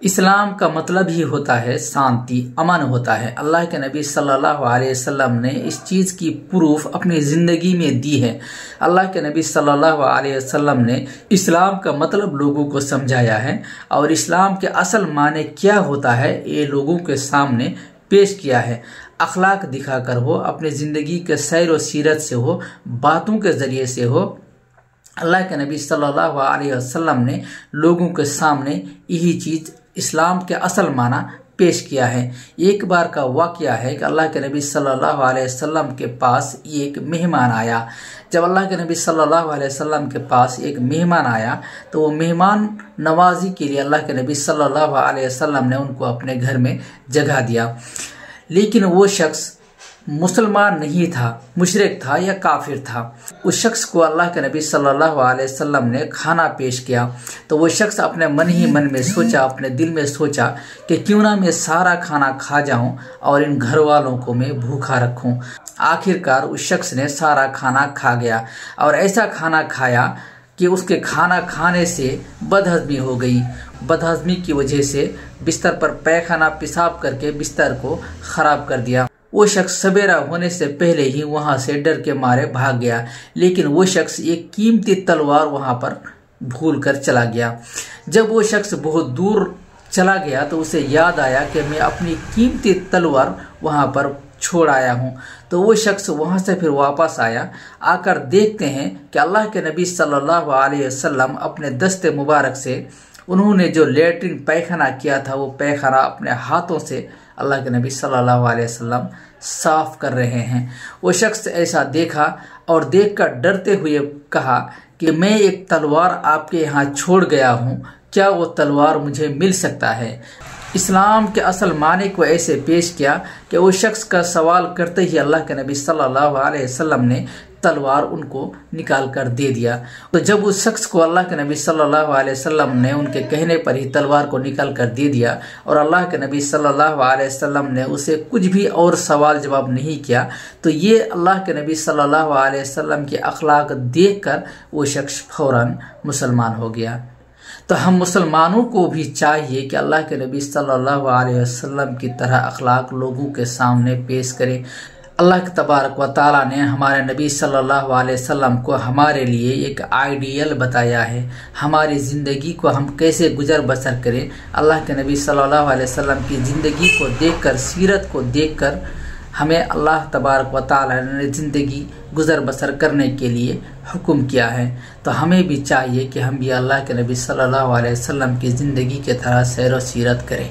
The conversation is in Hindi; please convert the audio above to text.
इस्लाम का मतलब ही होता है शांति, अमन होता है। अल्लाह के नबी सल्लल्लाहु अलैहि वसल्लम ने इस चीज़ की प्रूफ अपनी ज़िंदगी में दी है। अल्लाह के नबी सल्लल्लाहु अलैहि वसल्लम ने इस्लाम का मतलब लोगों को समझाया है और इस्लाम के असल माने क्या होता है ये लोगों के सामने पेश किया है। अखलाक दिखाकर हो, अपनी ज़िंदगी के सैर व सीरत से हो, बातों के ज़रिए से हो, अल्लाह के नबी सल्लल्लाहु अलैहि वसल्लम ने लोगों के सामने यही चीज़ इस्लाम के असल माना पेश किया है। एक बार का वाक़या है कि अल्लाह के नबी सल्लल्लाहु अलैहि वसल्लम के पास एक मेहमान आया। जब अल्लाह के नबी सल्लल्लाहु अलैहि वसल्लम के पास एक मेहमान आया तो वो मेहमान नवाजी के लिए अल्लाह के नबी सल्लल्लाहु अलैहि वसल्लम ने उनको अपने घर में जगह दिया। लेकिन वो शख्स मुसलमान नहीं था, मुशरिक था या काफिर था। उस शख्स को अल्लाह के नबी सल्लल्लाहु अलैहि वसल्लम ने खाना पेश किया तो वो शख्स अपने मन ही मन में सोचा, अपने दिल में सोचा कि क्यों ना मैं सारा खाना खा जाऊं और इन घर वालों को मैं भूखा रखूं। आखिरकार उस शख्स ने सारा खाना खा गया और ऐसा खाना खाया कि उसके खाना खाने से बदहज़मी हो गई। बदहज़मी की वजह से बिस्तर पर पैखाना पेशाब करके बिस्तर को ख़राब कर दिया। वो शख्स सवेरा होने से पहले ही वहां से डर के मारे भाग गया। लेकिन वो शख्स एक कीमती तलवार वहां पर भूल कर चला गया। जब वो शख्स बहुत दूर चला गया तो उसे याद आया कि मैं अपनी कीमती तलवार वहां पर छोड़ आया हूँ। तो वो शख्स वहां से फिर वापस आया। आकर देखते हैं कि अल्लाह के नबी सल्लल्लाहु अलैहि वसल्लम अपने दस्ते मुबारक से उन्होंने जो लेटरिन पैखाना किया था वो पैखाना अपने हाथों से अल्लाह के नबी सल्लल्लाहु अलैहि वसल्लम साफ कर रहे हैं। वो शख्स ऐसा देखा और देखकर डरते हुए कहा कि मैं एक तलवार आपके यहाँ छोड़ गया हूँ, क्या वो तलवार मुझे मिल सकता है। इस्लाम के असल माने को ऐसे पेश किया कि वो शख्स का सवाल करते ही अल्लाह के नबी सल्लल्लाहु अलैहि वसल्लम ने तलवार उनको निकाल कर दे दिया। तो जब उस शख्स को अल्लाह के नबी सल्लल्लाहु अलैहि वसल्लम ने उनके कहने पर ही तलवार को निकाल कर दे दिया और अल्लाह के नबी सल्लल्लाहु अलैहि वसल्लम ने उसे कुछ भी और सवाल जवाब नहीं किया, तो ये अल्लाह के नबी सल्लल्लाहु अलैहि वसल्लम के अखलाक देखकर वो शख्स फौरन मुसलमान हो गया। तो हम मुसलमानों को भी चाहिए कि अल्लाह के नबी सल्लल्लाहु अलैहि वसल्लम की तरह अखलाक लोगों के सामने पेश करें। अल्लाह तबारक व तआला ने हमारे नबी सल्लल्लाहु अलैहि वसल्लम को हमारे लिए एक आइडियल बताया है। हमारी ज़िंदगी को हम कैसे गुजर बसर करें, अल्लाह के नबी सल्लल्लाहु अलैहि वसल्लम की ज़िंदगी को देखकर, सीरत को देखकर हमें अल्लाह तबारक व तआला ने ज़िंदगी गुजर बसर करने के लिए हुक्म किया है। तो हमें भी चाहिए कि हम भी अल्लाह के नबी सल्लल्लाहु अलैहि वसल्लम की ज़िंदगी के तरह सैर व सीरत करें।